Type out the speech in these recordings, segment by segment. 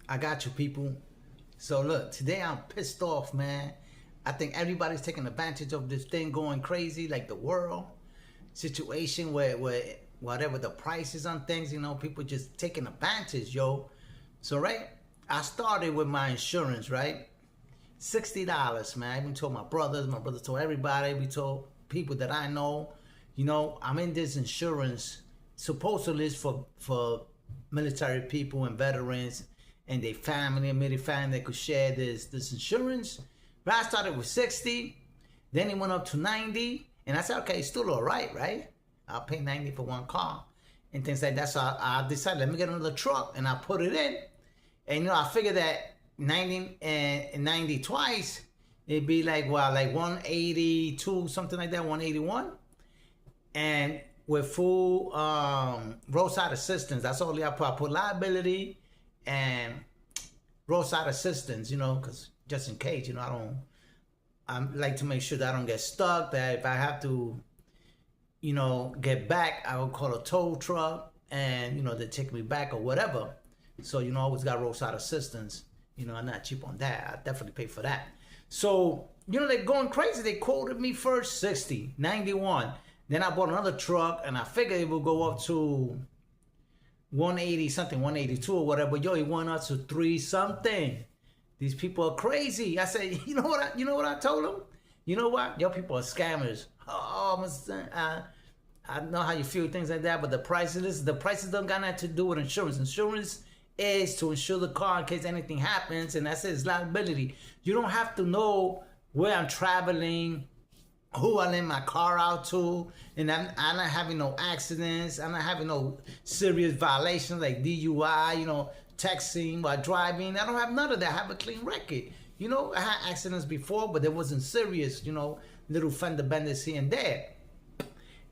I got you, people. So look, today I'm pissed off, man. I think everybody's taking advantage of this thing going crazy, like the world situation where whatever the prices on things, people just taking advantage, yo. So right, I started with my insurance, right? $60, man. I even told my brothers told everybody, we told people that I know, I'm in this insurance supposedly it's for military people and veterans and their family, immediate family that could share this insurance. But I started with 60, then it went up to 90, and I said, okay, it's still all right? I'll pay 90 for one car and things like that. So I decided, let me get another truck, and I put it in. And I figured that 90 and 90 twice, it'd be like 182, something like that, 181. And with full roadside assistance, that's all I put. I put liability and roadside assistance, because just in case, I like to make sure that I don't get stuck, that if I have to, get back, I will call a tow truck and, they take me back or whatever. So, I always got roadside assistance. I'm not cheap on that. I definitely pay for that. So, they're going crazy. They quoted me first 60, 91. Then I bought another truck and I figured it would go up to 180 something, 182 or whatever. Yo, it went up to 3 something. These people are crazy. I said, you know what I told them? You know what? Yo, people are scammers. Oh, I know how you feel, things like that, but the prices don't got nothing to do with insurance. Insurance is to insure the car in case anything happens, and that's it, it's liability. You don't have to know where I'm traveling, who I lend my car out to, and I'm not having no accidents, I'm not having no serious violations like DUI, texting while driving. I don't have none of that. I have a clean record. I had accidents before, but it wasn't serious, little fender benders here and there.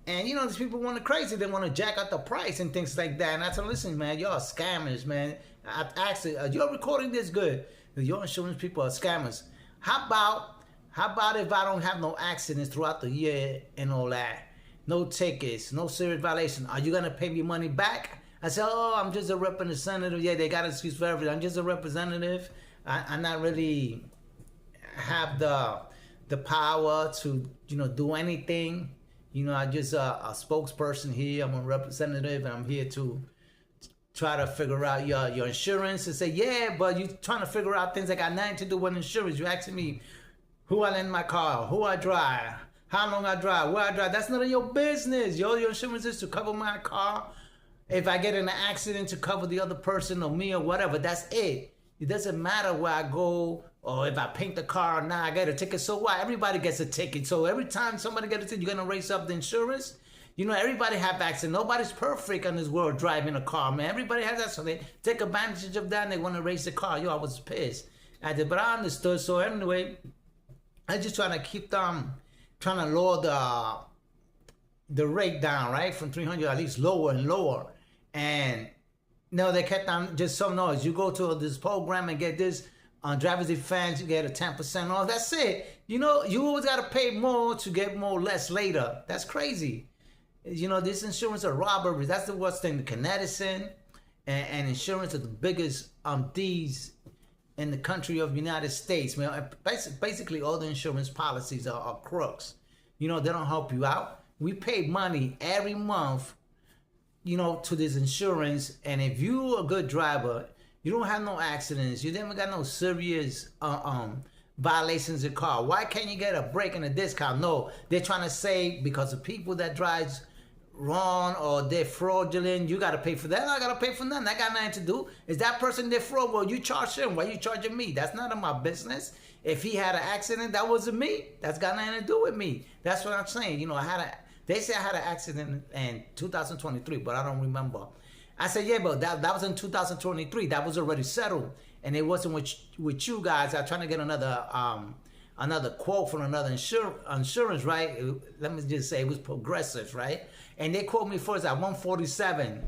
And these people want to crazy. They want to jack up the price and things like that. And I said, listen, man, y'all scammers, man. I actually, you're recording this good. Your insurance people are scammers. How about if I don't have no accidents throughout the year and all that? No tickets, no serious violation. Are you going to pay me money back? I said, oh, I'm just a representative. Yeah, they got an excuse for everything. I'm just a representative. I'm not really have the power to, do anything. I'm just a spokesperson here. I'm a representative, and I'm here to try to figure out your insurance and say, yeah, but you trying to figure out things that got nothing to do with insurance. You asking me who I lend my car, who I drive, how long I drive, where I drive. That's none of your business. Your insurance is to cover my car. If I get in an accident, to cover the other person or me or whatever. That's it. It doesn't matter where I go or if I paint the car or not, I get a ticket. So what? Everybody gets a ticket. So every time somebody gets a ticket, you're going to raise up the insurance? Everybody have accidents. Nobody's perfect in this world driving a car, man. Everybody has that. So they take advantage of that and they want to raise the car. Yo, I was pissed. But I understood. So anyway, I just trying to keep them, trying to lower the rate down, right? From 300 at least lower and lower. And no, they kept on just some noise. You go to this program and get this on driver's defense, you get a 10% off. That's it. You always got to pay more to get more less later. That's crazy. This insurance are robberies. That's the worst thing. The Kineticin and insurance are the biggest thieves in the country of the United States. Man, basically, all the insurance policies are crooks. They don't help you out. We pay money every month to this insurance, and if you a good driver, you don't have no accidents, you never got no serious violations of car, why can't you get a break and a discount? No, they're trying to say because of people that drives wrong or they're fraudulent, you got to pay for that. I got to pay for nothing. That got nothing to do. Is that person they're fraud? Well, you charge him. Why you charging me? That's none of my business. If he had an accident, that wasn't me. That's got nothing to do with me. That's what I'm saying. They say I had an accident in 2023, but I don't remember. I said, yeah, but that was in 2023. That was already settled. And it wasn't with you guys. I'm trying to get another quote from another insurance, right? Let me just say it was Progressive, right? And they quoted me first at 147.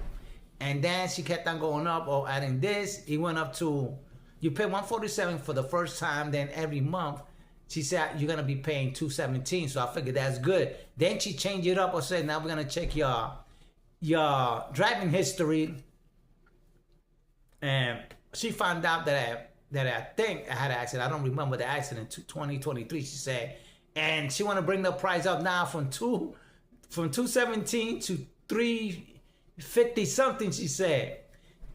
And then she kept on going up or adding this. It went up to, you pay 147 for the first time, then every month. She said, you're going to be paying 217. So I figured that's good. Then she changed it up or said, now we're going to check your driving history. And she found out that I think I had an accident. I don't remember the accident. 2023. She said, and she want to bring the price up now from 217 to 350 something. She said.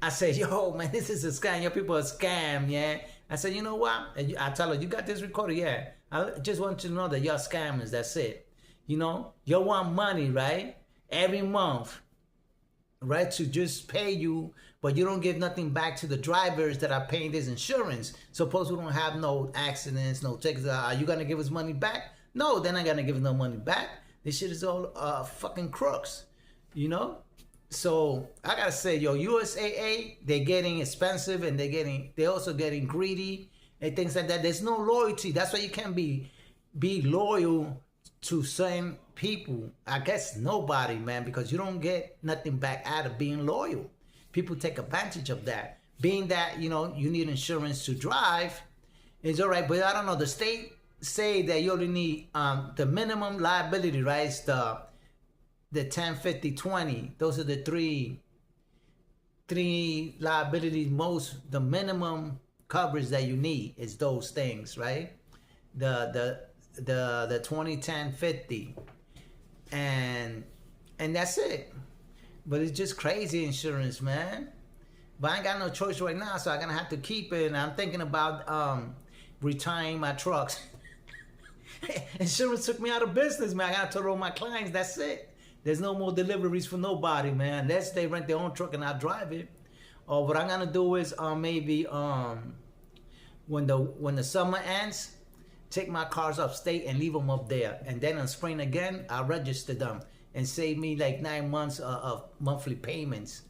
I said, yo, man, this is a scam. Your people are scam, yeah. I said, you know what? And I tell her, you got this recorded? Yeah. I just want you to know that you're scammers. That's it. You know, you want money, right? Every month, right? To just pay you, but you don't give nothing back to the drivers that are paying this insurance. Suppose we don't have no accidents, no tickets. Are you going to give us money back? No, they're not going to give us no money back. This shit is all fucking crooks, you know? So I gotta say, yo, USAA, they're getting expensive and they're also getting greedy and things like that. There's no loyalty. That's why you can't be loyal to certain people. I guess nobody, man, because you don't get nothing back out of being loyal. People take advantage of that. Being that, you know, you need insurance to drive, it's all right. But I don't know, the state say that you only need the minimum liability, right? It's the 10, 50, 20. Those are the three liabilities. The minimum coverage that you need is those things, right? The 20, 10, 50, and that's it. But it's just crazy insurance, man. But I ain't got no choice right now, so I'm gonna have to keep it. And I'm thinking about retiring my trucks. Insurance took me out of business, man. I gotta tell all my clients, that's it. There's no more deliveries for nobody, man. Unless they rent their own truck and I drive it. Or what I'm gonna do is maybe when the summer ends, take my cars upstate and leave them up there. And then in spring again, I'll register them and save me like 9 months of monthly payments.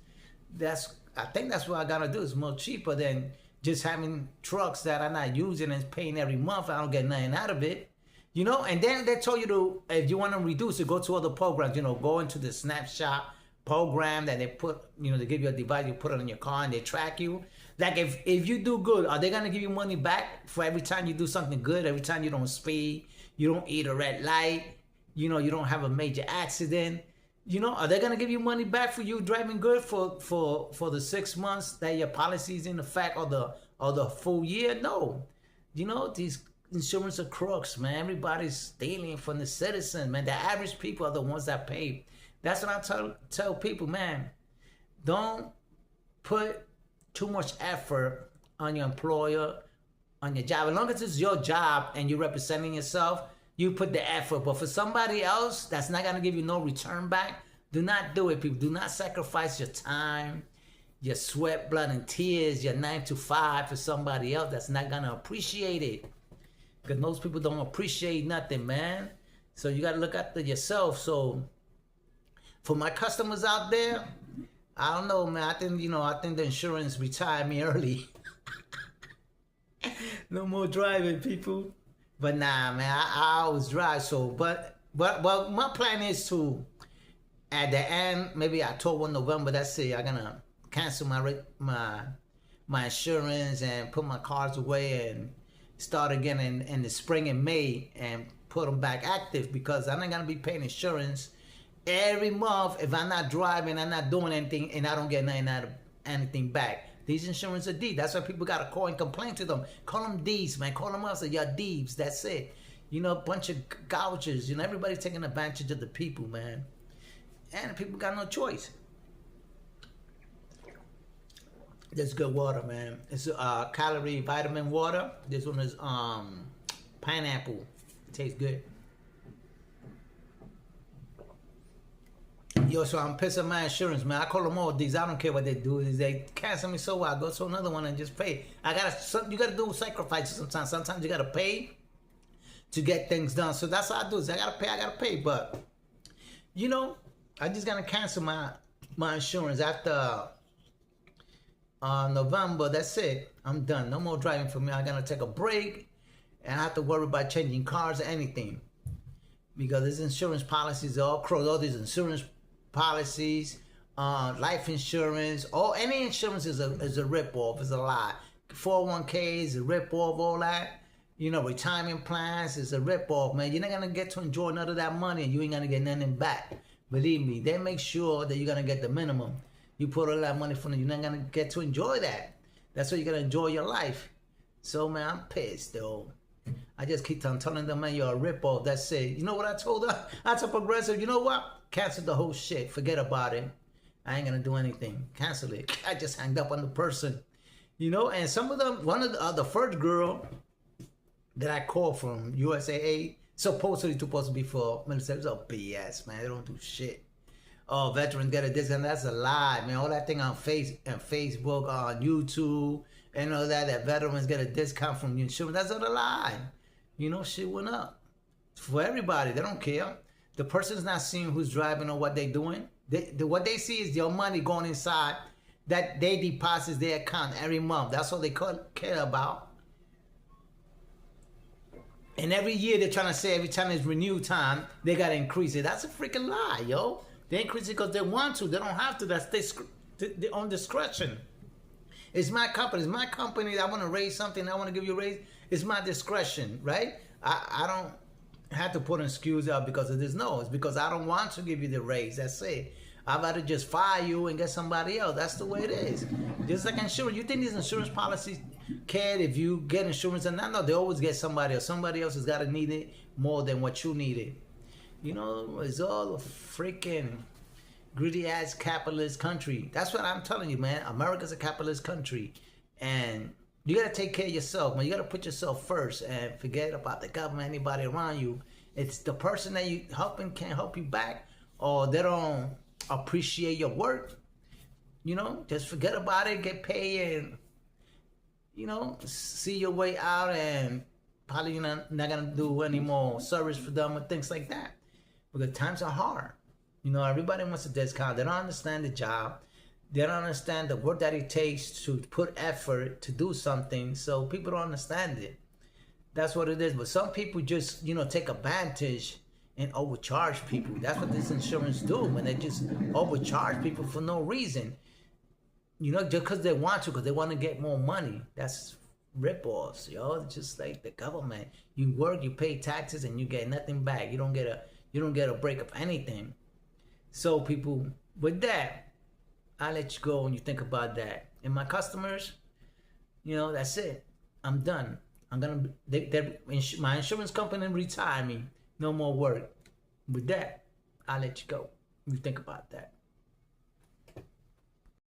I think that's what I gotta do. It's more cheaper than just having trucks that I'm not using and paying every month. I don't get nothing out of it. You know, and then they told you to, if you want to reduce it, go to other programs, you know, go into the Snapshot program that they put, you know, they give you a device, you put it on your car and they track you. Like if you do good, are they going to give you money back for every time you do something good, every time you don't speed, you don't eat a red light, you know, you don't have a major accident? You know, are they going to give you money back for you driving good for the 6 months that your policy is in effect or the full year? No. You know, these insurance are crooks, man. Everybody's stealing from the citizen, man. The average people are the ones that pay. That's what I tell people, man. Don't put too much effort on your employer, on your job. As long as it's your job and you're representing yourself, you put the effort. But for somebody else that's not going to give you no return back, do not do it, people. Do not sacrifice your time, your sweat, blood, and tears, your 9 to 5 for somebody else that's not going to appreciate it. Because most people don't appreciate nothing, man. So you got to look after yourself. So for my customers out there, I don't know, man. I think the insurance retired me early. No more driving, people. But nah, man, I always drive. So, but my plan is to, at the end, maybe October, November, that's it. I'm gonna cancel my insurance and put my cars away and start again in the spring and May and put them back active, because I'm not gonna be paying insurance every month if I'm not driving, I'm not doing anything, and I don't get anything back. These insurance are deep. That's why people gotta call and complain to them. Call them D's, man. Call them up, say you're Deebs. That's it. You know, a bunch of gougers. You know, everybody's taking advantage of the people, man. And the people got no choice. This good water, man. It's calorie vitamin water. This one is pineapple. It tastes good. Yo, so I'm pissing my insurance, man. I call them all these. I don't care what they do. They cancel me, so I go to another one and just pay. You gotta do sacrifices sometimes. Sometimes you gotta pay to get things done. So that's how I do it. I gotta pay. But you know, I just gotta cancel my insurance after November. That's it. I'm done. No more driving for me. I gotta take a break, and I have to worry about changing cars or anything, because these insurance policies are all crooked. All these insurance policies, life insurance, or any insurance is a rip-off, is a lie. 401k is a rip-off, all that. You know, retirement plans is a rip-off, man. You're not gonna get to enjoy none of that money, and you ain't gonna get nothing back. Believe me, they make sure that you're gonna get the minimum. You put all that money from them, you're not gonna get to enjoy that. That's why you gotta enjoy your life. So man, I'm pissed though. I just keep on telling them, man, you're a ripoff. That's it. You know what I told her? I told Progressive, you know what? Cancel the whole shit. Forget about it. I ain't gonna do anything. Cancel it. I just hanged up on the person. You know, and some of them, one of the first girl that I called from USAA, supposed to be for military. It's all BS, man. They don't do shit. Oh, veterans get a discount. That's a lie, man. All that thing on Facebook, on YouTube, and all that veterans get a discount from the insurance. That's not a lie. You know, shit went up. For everybody, they don't care. The person's not seeing who's driving or what they're doing. What they see is your money going inside that they deposit their account every month. That's all they care about. And every year they're trying to say every time it's renew time, they got to increase it. That's a freaking lie, yo. They increase it because they want to. They don't have to. That's their own discretion. It's my company. It's my company. I want to raise something. I want to give you a raise. It's my discretion, right? I don't have to put an excuse out because of this. No, it's because I don't want to give you the raise. That's it. I'd rather just fire you and get somebody else. That's the way it is. Just like insurance. You think these insurance policies care if you get insurance or not? No, they always get somebody else. Somebody else has got to need it more than what you need it. You know, it's all a freaking greedy-ass capitalist country. That's what I'm telling you, man. America's a capitalist country. And you got to take care of yourself, man. You got to put yourself first and forget about the government, anybody around you. It's the person that you helping can't help you back, or they don't appreciate your work. You know, just forget about it, get paid, and, you know, see your way out, and probably you're not going to do any more service for them and things like that. Because times are hard. You know, everybody wants a discount. They don't understand the job. They don't understand the work that it takes to put effort to do something. So people don't understand it. That's what it is. But some people just, you know, take advantage and overcharge people. That's what this insurance do, when they just overcharge people for no reason. You know, just because they want to, because they want to get more money. That's rip-offs, yo. It's just like the government. You work, you pay taxes, and you get nothing back. You don't get a break of anything. So people, with that, I let you go and you think about that. And my customers, you know, that's it. I'm done. My insurance company retire me. No more work. With that, I let you go. You think about that.